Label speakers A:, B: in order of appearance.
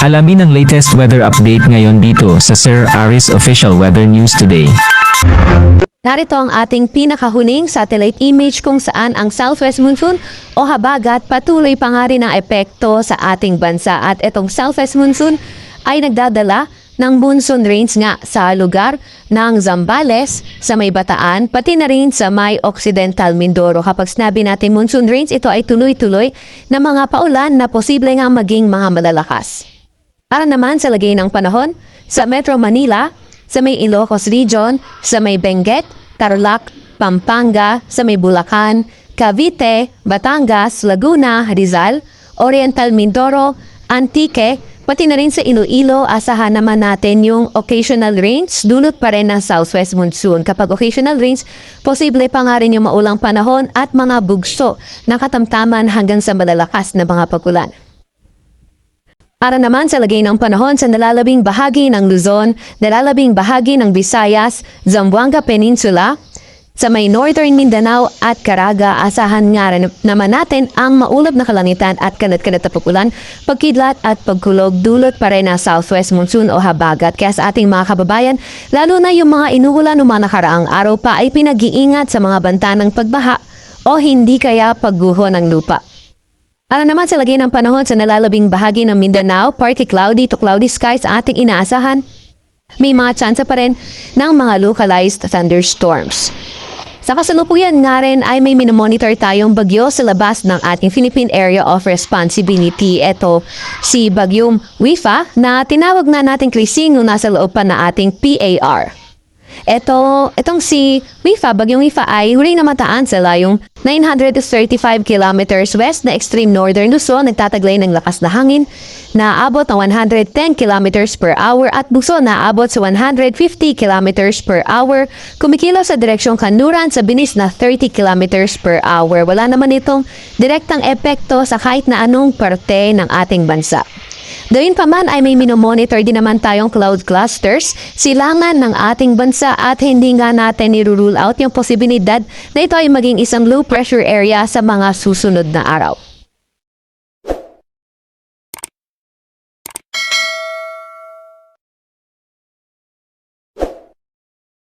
A: Alamin ang latest weather update ngayon dito sa Sir Aris Official Weather News Today.
B: Narito ang ating pinakahuling satellite image kung saan ang southwest monsoon o habagat patuloy pa nga rin ang epekto sa ating bansa. At itong southwest monsoon ay nagdadala ng monsoon rains nga sa lugar ng Zambales, sa may Bataan, pati na rin sa may Occidental Mindoro. Kapag sinabi natin monsoon rains, ito ay tuloy-tuloy na mga paulan na posible nga maging mga malalakas. Para naman sa lagay ng panahon, sa Metro Manila, sa may Ilocos Region, sa may Benguet, Tarlac, Pampanga, sa may Bulacan, Cavite, Batangas, Laguna, Rizal, Oriental Mindoro, Antique, pati na rin sa Iloilo, asahan naman natin yung occasional rains, dulot pa rin ng southwest monsoon. Kapag occasional rains, posible pa nga rin yung maulang panahon at mga bugso na katamtaman hanggang sa malalakas na mga pagulan. Para naman sa lagay ng panahon sa nalalabing bahagi ng Luzon, nalalabing bahagi ng Visayas, Zamboanga Peninsula, sa may Northern Mindanao at Caraga, asahan nga rin naman natin ang maulap na kalangitan at kanat-kanat na pagulan, pagkidlat at pagkulog, dulot pa rin na southwest monsoon o habagat. Kaya sa ating mga kababayan, lalo na yung mga inuulan ng mga nakaraang araw pa ay pinag-iingat sa mga banta ng pagbaha o hindi kaya pagguho ng lupa. Para naman sa lagay ng panahon sa nalalabing bahagi ng Mindanao, partly cloudy to cloudy skies ating inaasahan. May mga tsansa pa rin ng mga localized thunderstorms. Sa kasalukuyan nga rin ay may minomonitor tayong bagyo sa labas ng ating Philippine Area of Responsibility. Ito si Bagyong Wifa na tinawag na natin Krising nung nasa loob pa na ating PAR. Itong si Wifa, Bagyong Wifa ay huling namataan sa layong 935 kilometers west na extreme northern Luzon, nagtataglay ng lakas na hangin na abot ng 110 kilometers per hour at buso na abot sa 150 kilometers per hour, kumikilos sa direksyong kanluran sa bilis na 30 kilometers per hour. Wala naman itong direktang epekto sa kahit na anong parte ng ating bansa. Gayun pa man ay may minomonitor din naman tayong cloud clusters, silangan ng ating bansa at hindi nga natin nirule out yung posibilidad na ito ay maging isang low pressure area sa mga susunod na araw.